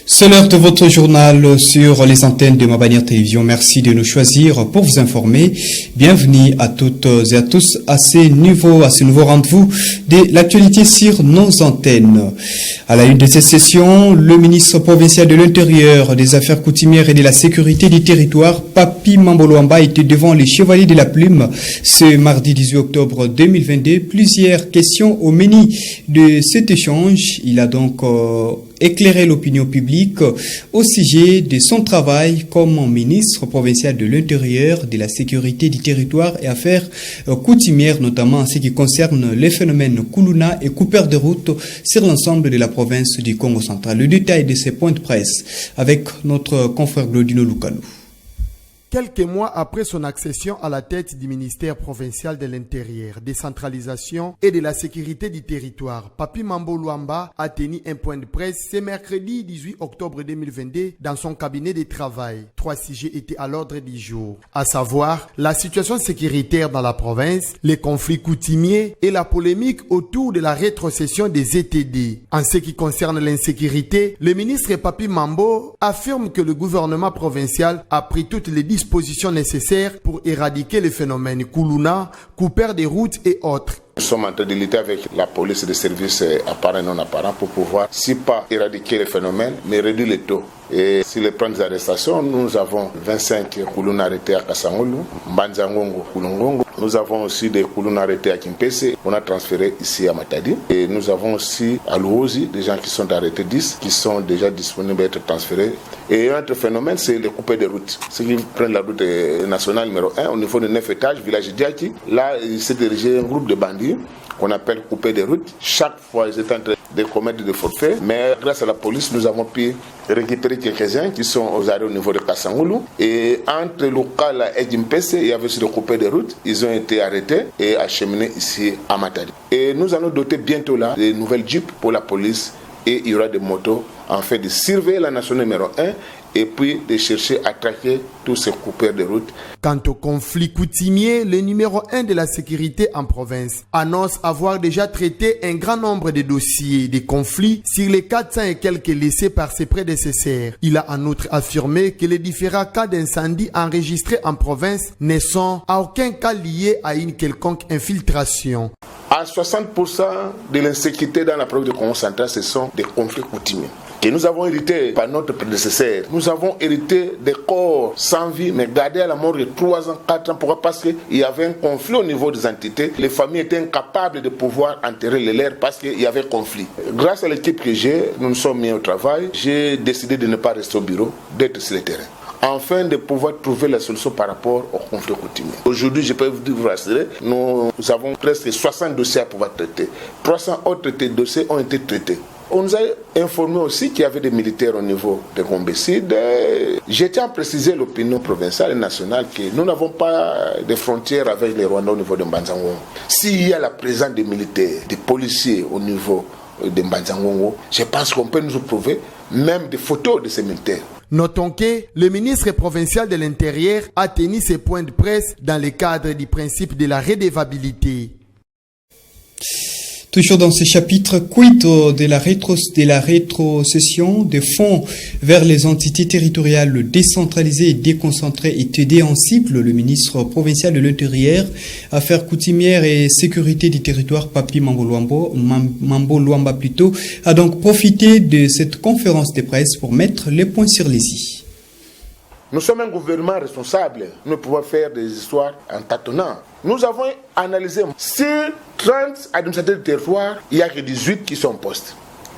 C'est l'heure de votre journal sur les antennes de Mabanière Télévision. Merci de nous choisir pour vous informer. Bienvenue à toutes et à tous à ce nouveau rendez-vous de l'actualité sur nos antennes. À la une de cette session, le ministre provincial de l'Intérieur, des Affaires coutumières et de la Sécurité du territoire, Papi Mambolo-Wamba, était devant les Chevaliers de la Plume ce mardi 18 octobre 2022. Plusieurs questions au menu de cet échange. Il a donc éclairer l'opinion publique au sujet de son travail comme ministre provincial de l'Intérieur, de la Sécurité du territoire et affaires coutumières, notamment en ce qui concerne les phénomènes Kuluna et coupeurs de route sur l'ensemble de la province du Congo central. Le détail de ces points de presse avec notre confrère Glodino Lukanou. Quelques mois après son accession à la tête du ministère provincial de l'Intérieur, décentralisation et de la sécurité du territoire, Papi Mambolo-Wamba a tenu un point de presse ce mercredi 18 octobre 2022 dans son cabinet de travail. 3 sujets étaient à l'ordre du jour, à savoir la situation sécuritaire dans la province, les conflits coutumiers et la polémique autour de la rétrocession des ETD. En ce qui concerne l'insécurité, le ministre Papi Mambo affirme que le gouvernement provincial a pris toutes les dispositions nécessaires pour éradiquer les phénomènes Kuluna, coupeurs des routes et autres. Nous sommes en train de lutter avec la police et les services apparents et non apparents pour pouvoir, si pas éradiquer les phénomènes, mais réduire les taux. Et sur les plans des arrestations, nous avons 25 Kuluna arrêtés à Kasangulu, Mbanzangongo, Kulungongo. Nous avons aussi des Kuluna arrêtés à Kimpese, on a transféré ici à Matadi. Et nous avons aussi à Luozi des gens qui sont arrêtés 10, qui sont déjà disponibles à être transférés. Et un autre phénomène, c'est les coupés de route. Ceux qui prennent la route nationale numéro 1 au niveau de 9 étages, village Diaki. Là, il s'est dirigé un groupe de bandits qu'on appelle coupés de route. Chaque fois, ils étaient en train de commettre des forfaits. Mais grâce à la police, nous avons pu récupérer quelques-uns qui sont aux arrêts au niveau de Kasangulu. Et entre Lokala et Jimpese, il y avait aussi des coupés de route. Ils ont été arrêtés et acheminés ici à Matadi. Et nous allons doter bientôt là des nouvelles jeeps pour la police. Et il y aura des motos en fait de surveiller la nation numéro 1 et puis de chercher à traquer tous ces coupeurs de route. Quant au conflit coutumier, le numéro 1 de la sécurité en province annonce avoir déjà traité un grand nombre de dossiers de conflits sur les 400 et quelques laissés par ses prédécesseurs. Il a en outre affirmé que les différents cas d'incendie enregistrés en province ne sont à aucun cas liés à une quelconque infiltration. À 60% de l'insécurité dans la province de Congo central, ce sont des conflits coutumiers que nous avons hérité par notre prédécesseur. Nous avons hérité des corps sans vie, mais gardés à la mort de 3 ans, 4 ans. Pourquoi? Parce qu'il y avait un conflit au niveau des entités. Les familles étaient incapables de pouvoir enterrer les leurs parce qu'il y avait conflit. Grâce à l'équipe que j'ai, nous nous sommes mis au travail. J'ai décidé de ne pas rester au bureau, d'être sur le terrain, afin de pouvoir trouver la solution par rapport au conflit coutumier. Aujourd'hui, je peux vous rassurer, nous avons presque 60 dossiers à pouvoir traiter. 300 autres dossiers ont été traités. On nous a informé aussi qu'il y avait des militaires au niveau de Gombeside. Je tiens à préciser l'opinion provinciale et nationale que nous n'avons pas de frontières avec les Rwandais au niveau de Mbanzangongo. S'il y a la présence des militaires, des policiers au niveau de Mbanzangongo, je pense qu'on peut nous prouver même des photos de ces militaires. Notons que le ministre provincial de l'Intérieur a tenu ses points de presse dans le cadre du principe de la redevabilité. Toujours dans ce chapitre, quid de la rétrocession des fonds vers les entités territoriales décentralisées et déconcentrées et aidées en cible, le ministre provincial de l'Intérieur, Affaires coutumières et sécurité du territoire, Papi Mambolo-Wamba plutôt, a donc profité de cette conférence de presse pour mettre les points sur les i. Nous sommes un gouvernement responsable. Nous pouvons faire des histoires en tâtonnant. Nous avons analysé sur 30 administrateurs du territoire, il n'y a que 18 qui sont en poste.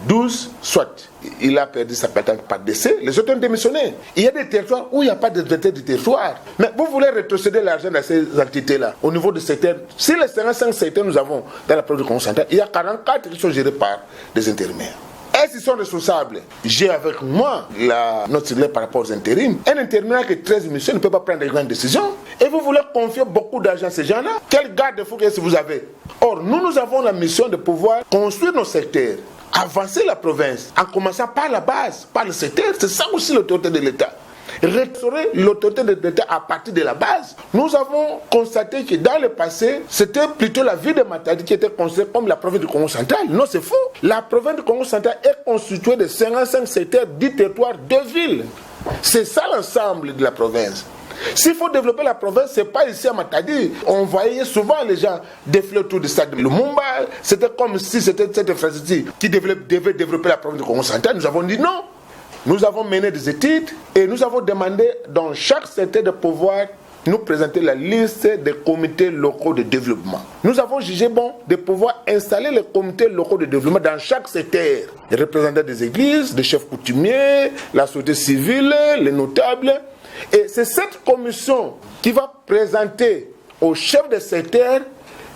12, soit il a perdu sa patente par décès, les autres ont démissionné. Il y a des territoires où il n'y a pas de directeur du territoire. Mais vous voulez rétrocéder l'argent dans ces entités-là, au niveau du secteur. Si les 55 secteurs nous avons dans la province du Congo central, il y a 44 qui sont gérés par des intérimaires. Est-ce qu'ils sont responsables? J'ai avec moi la note circulaire par rapport aux intérims. Un intérimaire avec 13 missions ne peut pas prendre de grandes décisions. Et vous voulez confier beaucoup d'argent à ces gens-là? Quel garde-fou est-ce que vous avez? Or, nous avons la mission de pouvoir construire nos secteurs, avancer la province, en commençant par la base, par le secteur. C'est ça aussi l'autorité de l'État. Restaurer l'autorité de l'État à partir de la base. Nous avons constaté que dans le passé, c'était plutôt la ville de Matadi qui était considérée comme la province du Congo central. Non, c'est faux. La province du Congo central est constituée de 55 secteurs, 10 territoires, 2 villes. C'est ça l'ensemble de la province. S'il faut développer la province, ce n'est pas ici à Matadi. On voyait souvent les gens défiler autour du stade de Lumumba. C'était comme si c'était cette infrastructure qui devait développer la province du Congo central. Nous avons dit non. Nous avons mené des études et nous avons demandé dans chaque secteur de pouvoir nous présenter la liste des comités locaux de développement. Nous avons jugé bon de pouvoir installer les comités locaux de développement dans chaque secteur. Les représentants des églises, des chefs coutumiers, la société civile, les notables. Et c'est cette commission qui va présenter aux chefs de secteur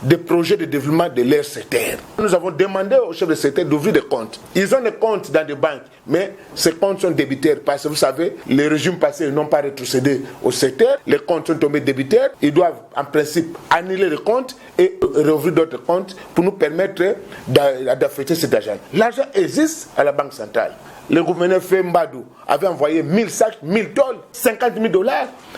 des projets de développement de leur secteur. Nous avons demandé aux chefs de secteur d'ouvrir des comptes. Ils ont des comptes dans des banques, mais ces comptes sont débitaires parce que vous savez, les régimes passés n'ont pas rétrocédé au secteur, les comptes sont tombés débitaires, ils doivent en principe annuler les comptes et rouvrir d'autres comptes pour nous permettre d'affecter cet argent. L'argent existe à la Banque centrale. Le gouverneur Mbadou avait envoyé 1000 sacs, 1000 tonnes, $50 000,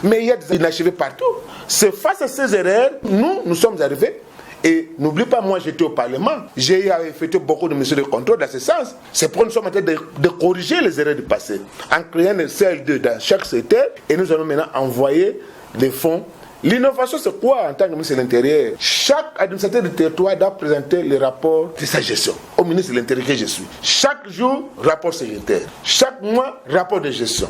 mais il y a des inachevés partout. C'est face à ces erreurs, nous sommes arrivés. Et n'oublie pas, moi j'étais au Parlement, j'ai effectué beaucoup de mesures de contrôle dans ce sens. C'est pour nous sommes en train de corriger les erreurs du passé, en créant une CL2 dans chaque secteur, et nous allons maintenant envoyer des fonds. L'innovation, c'est quoi en tant que ministre de l'Intérieur? Chaque administrateur du territoire doit présenter le rapport de sa gestion au ministre de l'Intérieur que je suis. Chaque jour, rapport sécuritaire. Chaque mois, rapport de gestion.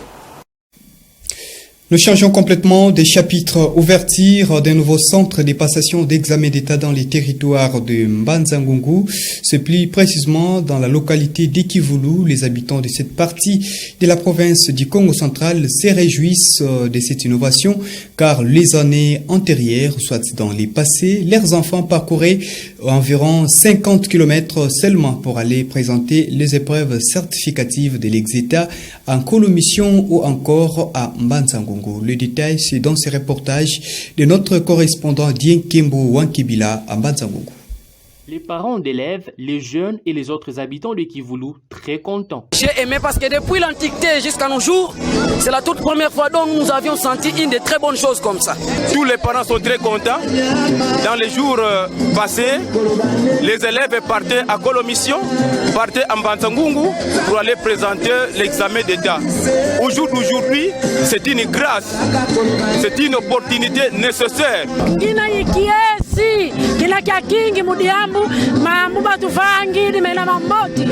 Nous changeons complètement des chapitres. Ouverture d'un nouveau centre de passation d'examen d'État dans les territoires de Mbanza-Ngungu. C'est plus précisément dans la localité d'Ekivulu. Les habitants de cette partie de la province du Congo central se réjouissent de cette innovation car les années antérieures, soit dans les passés, leurs enfants parcouraient environ 50 km seulement pour aller présenter les épreuves certificatives de l'exéta en colomission ou encore à Mbanza-Ngungu. Le détail, c'est dans ce reportage de notre correspondant Dien Kembo Wankibila à Mbanza-Ngungu. Les parents d'élèves, les jeunes et les autres habitants de Kivulu très contents. J'ai aimé parce que depuis l'Antiquité jusqu'à nos jours, c'est la toute première fois dont nous avions senti une de très bonnes choses comme ça. Tous les parents sont très contents. Dans les jours passés, les élèves partaient à Colomission, partaient à Mbanza-Ngungu pour aller présenter l'examen d'État. Au jour d'aujourd'hui, c'est une grâce, c'est une opportunité nécessaire. Kila kia kingi mudiambu mambu batuvangi di mena mamboti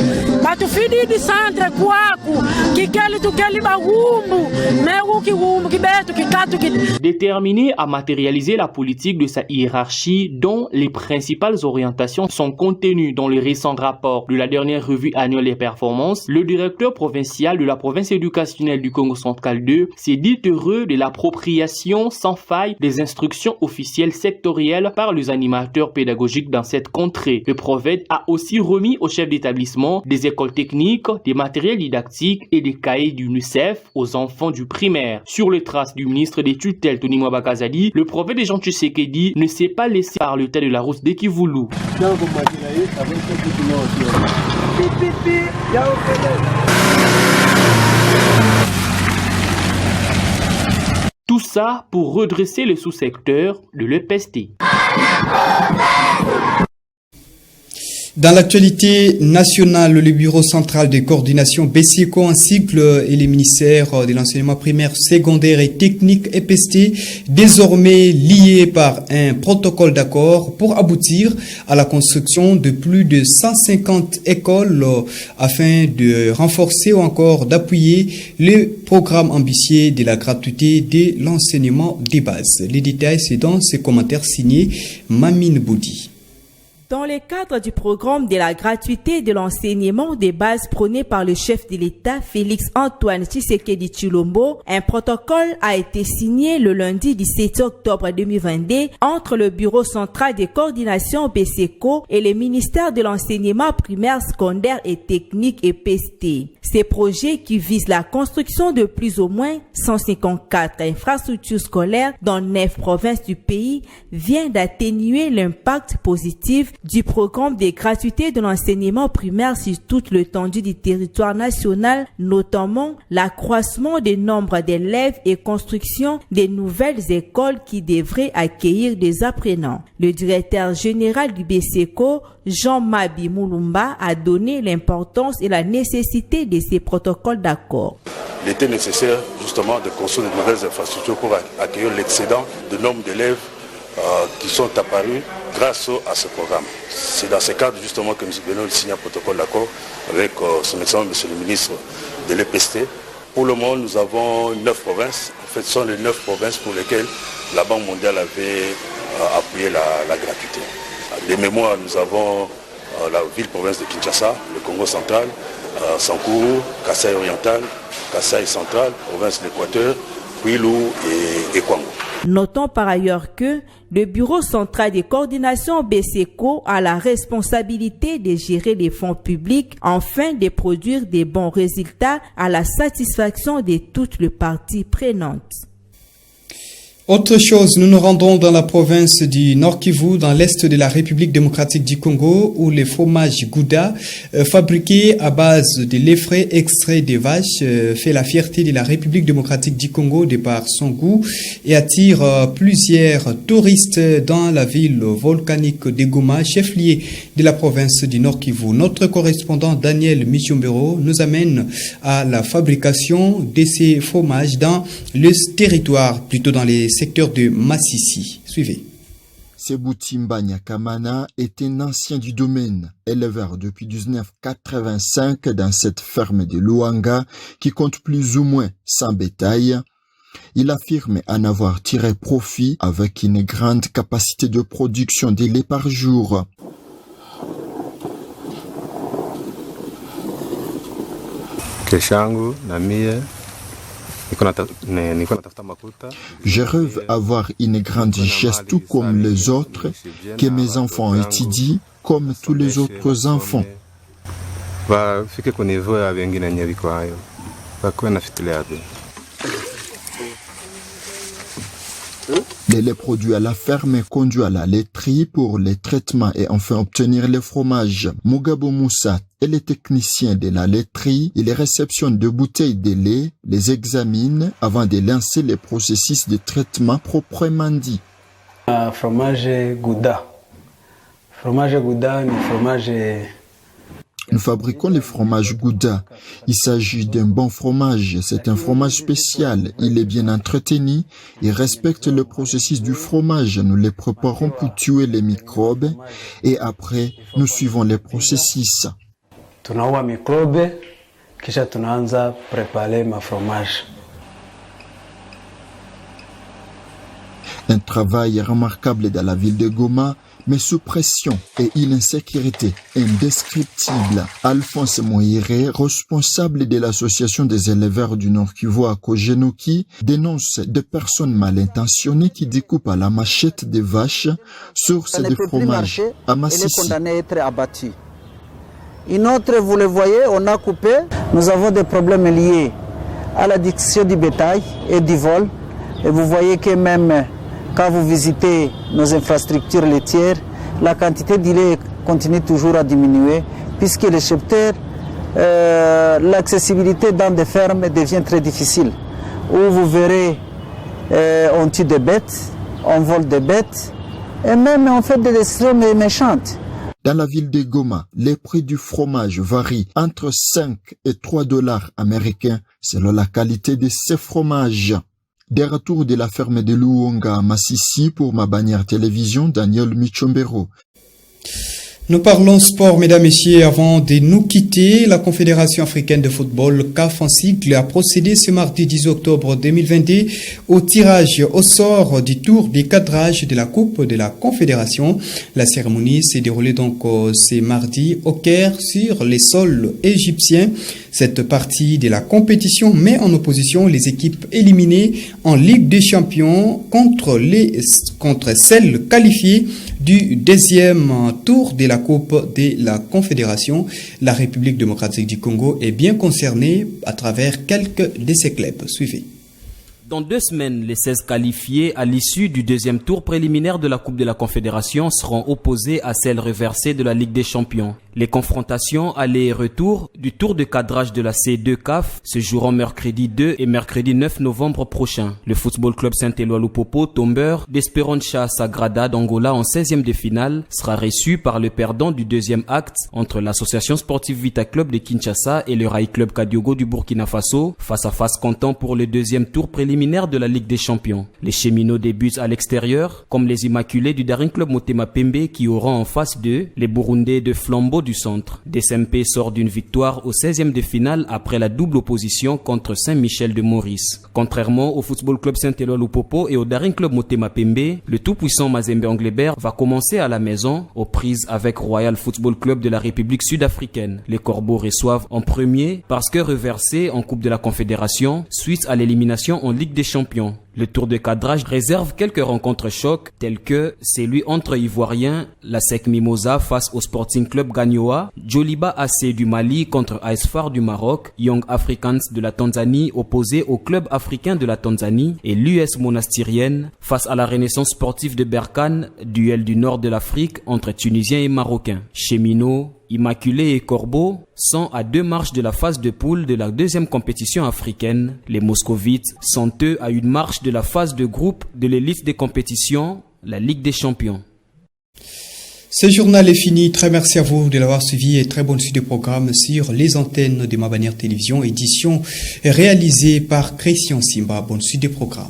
batufidi di centre kwaku kikeli tukeli bagumbu mewu kiwumbu kibetu kikatu kit. Déterminé à matérialiser la politique de sa hiérarchie dont les principales orientations sont contenues dans le récent rapport de la dernière revue annuelle des performances, le directeur provincial de la province éducationnelle du Congo central 2 s'est dit heureux de l'appropriation sans faille des instructions officielles sectorielles par les animateurs pédagogiques dans cette contrée. Le Proved a aussi remis aux chefs d'établissement des écoles techniques, des matériels didactiques et des cahiers d'UNICEF aux enfants du primaire. Sur les traces du ministre des tutelles Tony Mwabakazadi, le Proved de Jean Tshisekedi ne s'est pas laissé par le tas de la rousse d'Ekivulu. Tout ça pour redresser le sous-secteur de l'EPST. Dans l'actualité nationale, le Bureau central de coordination BESIECO ainsi que les ministères de l'enseignement primaire, secondaire et technique EPST, désormais liés par un protocole d'accord pour aboutir à la construction de plus de 150 écoles afin de renforcer ou encore d'appuyer le programme ambitieux de la gratuité de l'enseignement des bases. Les détails, c'est dans ce commentaire signé Mamine Boudi. Dans le cadre du programme de la gratuité de l'enseignement des bases prôné par le chef de l'État Félix Antoine Tshisekedi Tshilombo, un protocole a été signé le lundi 17 octobre 2022 entre le Bureau central de coordination BESECO et le ministère de l'enseignement primaire, secondaire et technique EPST. Ces projets qui visent la construction de plus ou moins 154 infrastructures scolaires dans 9 provinces du pays viennent d'atténuer l'impact positif du programme de gratuité de l'enseignement primaire sur toute l'étendue du territoire national, notamment l'accroissement du nombre d'élèves et construction de nouvelles écoles qui devraient accueillir des apprenants. Le directeur général du BESECO, Jean-Mabi Moulumba, a donné l'importance et la nécessité de ces protocoles d'accord. Il était nécessaire justement de construire de nouvelles infrastructures pour accueillir l'excédent de nombre d'élèves qui sont apparus grâce à ce programme. C'est dans ce cadre justement que nous venons de signer un protocole d'accord avec son excellence monsieur le ministre de l'EPST. Pour le moment, nous avons 9 provinces. En fait, ce sont les 9 provinces pour lesquelles la Banque mondiale avait appuyé la gratuité. De mémoire, nous avons la ville-province de Kinshasa, le Congo central, Sankuru, Kasaï oriental, Kasaï central, province de l'Équateur, Kwilu et Kwango. Notons par ailleurs que le Bureau central de coordination BESECO a la responsabilité de gérer les fonds publics afin de produire des bons résultats à la satisfaction de toutes les parties prenantes. Autre chose, nous nous rendons dans la province du Nord Kivu, dans l'est de la République démocratique du Congo, où les fromages Gouda, fabriqués à base de lait frais extrait des vaches, fait la fierté de la République démocratique du Congo de par son goût et attire plusieurs touristes dans la ville volcanique de Goma, chef-lieu de la province du Nord Kivu. Notre correspondant Daniel Michombero nous amène à la fabrication de ces fromages dans le territoire, plutôt dans les secteur de Massissi. Suivez. Seboutimba Nyakamana est un ancien du domaine, éleveur depuis 1985 dans cette ferme de Luanga qui compte plus ou moins 100 bétail. Il affirme en avoir tiré profit avec une grande capacité de production de lait par jour. Keshangu na mie je rêve avoir une grande richesse tout comme les autres, que mes enfants étudient comme tous les autres enfants. Le lait produit à la ferme est conduit à la laiterie pour les traitements et enfin obtenir le fromage. Mugabo Moussa est le technicien de la laiterie. Il réceptionne de bouteilles de lait, les examine avant de lancer le processus de traitement proprement dit. Fromage Gouda. Fromage Gouda, un fromage... Nous fabriquons le fromage Gouda. Il s'agit d'un bon fromage. C'est un fromage spécial. Il est bien entretenu. Il respecte le processus du fromage. Nous le préparons pour tuer les microbes et après, nous suivons le processus. Tunaua microbes, kisha tunaanza préparer ma fromage. Un travail remarquable dans la ville de Goma, mais sous pression et une insécurité indescriptible. Alphonse Moïré, responsable de l'association des éleveurs du Nord Kivu à Kogenoki, dénonce des personnes mal intentionnées qui découpent à la machette des vaches, source de fromage à Massissi. Une autre, vous le voyez, on a coupé. Nous avons des problèmes liés à l'addiction du bétail et du vol. Et vous voyez que même quand vous visitez nos infrastructures laitières, la quantité de lait continue toujours à diminuer puisque les chepteurs, l'accessibilité dans des fermes devient très difficile. Où vous verrez, on tue des bêtes, on vole des bêtes et même on fait des destructions méchantes. Dans la ville de Goma, les prix du fromage varient entre 5 et 3 dollars américains selon la qualité de ces fromages. Des retours de la ferme de Luanga à Massissi pour ma bannière télévision, Daniel Michombero. Nous parlons sport, mesdames, messieurs. Avant de nous quitter, la Confédération africaine de football, CAF en sigle, a procédé ce mardi 10 octobre 2022 au tirage au sort du tour des cadrages de la Coupe de la Confédération. La cérémonie s'est déroulée donc ce mardi au Caire sur les sols égyptiens. Cette partie de la compétition met en opposition les équipes éliminées en Ligue des Champions contre celles qualifiées du deuxième tour de la Coupe de la Confédération. La République démocratique du Congo est bien concernée à travers quelques de ses clubs. Suivez. Dans 2 semaines, les 16 qualifiés à l'issue du deuxième tour préliminaire de la Coupe de la Confédération seront opposés à celles reversées de la Ligue des Champions. Les confrontations aller et retour du tour de cadrage de la C2 CAF se joueront mercredi 2 et mercredi 9 novembre prochain. Le Football Club Saint-Éloi Lupopo, tombeur d'Esperança Sagrada d'Angola en 16e de finale, sera reçu par le perdant du deuxième acte entre l'Association Sportive Vita Club de Kinshasa et le Rai Club Kadiogo du Burkina Faso, face à face comptant pour le deuxième tour préliminaire de la Ligue des Champions. Les cheminots débutent à l'extérieur, comme les Immaculés du Daring Club Motema Pembe qui auront en face d'eux les Burundais de Flambeau du Centre. DSMP sort d'une victoire au 16e de finale après la double opposition contre Saint-Michel de Maurice. Contrairement au Football Club Saint-Éloi Lupopo et au Daring Club Motema Pembe, le tout-puissant Mazembe Anglebert va commencer à la maison aux prises avec Royal Football Club de la République sud-africaine. Les Corbeaux reçoivent en premier parce que reversés en Coupe de la Confédération suite à l'élimination en Ligue des Champions. Le tour de cadrage réserve quelques rencontres chocs telles que celui entre Ivoiriens, la SEC Mimosa face au Sporting Club Gagnoa, Joliba AC du Mali contre AS FAR du Maroc, Young Africans de la Tanzanie opposé au Club africain de la Tanzanie et l'US Monastirienne face à la Renaissance sportive de Berkane, duel du nord de l'Afrique entre Tunisiens et Marocains. Cheminots, Immaculés et Corbeaux sont à 2 marches de la phase de poule de la deuxième compétition africaine. Les Moscovites sont eux à 1 marche de la phase de groupe de l'élite des compétitions, la Ligue des Champions. Ce journal est fini. Très merci à vous de l'avoir suivi et très bonne suite de programme sur les antennes de Mabanière Télévision, édition réalisée par Christian Simba. Bonne suite de programme.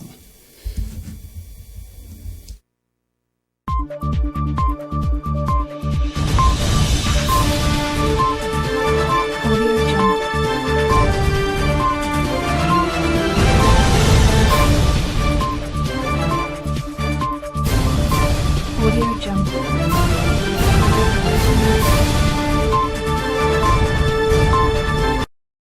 Audio Jungle.